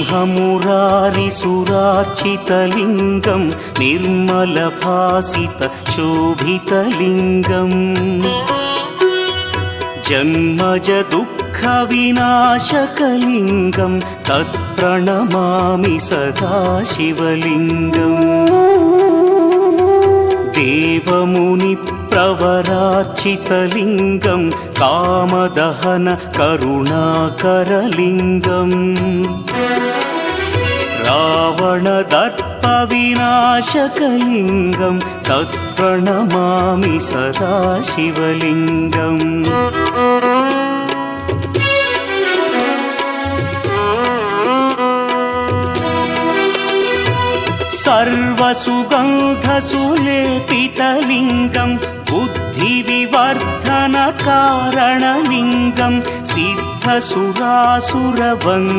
ब्रह्ममुरारिसुरार्चितलिङ्गं निर्मलभासितशोभितलिङ्गम् जन्मजदुःखविनाशकलिङ्गं तत्प्रणमामि सदा शिवलिङ्गम् देवमुनिप्रवरार्चितलिङ्गं कामदहन करुणाकरलिङ्गम् रावणदर्पविनाशकलिङ्गं तत्प्रणमामि सदा शिवलिङ्गम् सर्वसुगन्धसुलेपितलिङ्गं बुद्धिविवर्धनकारणलिङ्गं सिद्धसुरासुरवन्द्यलिङ्गम्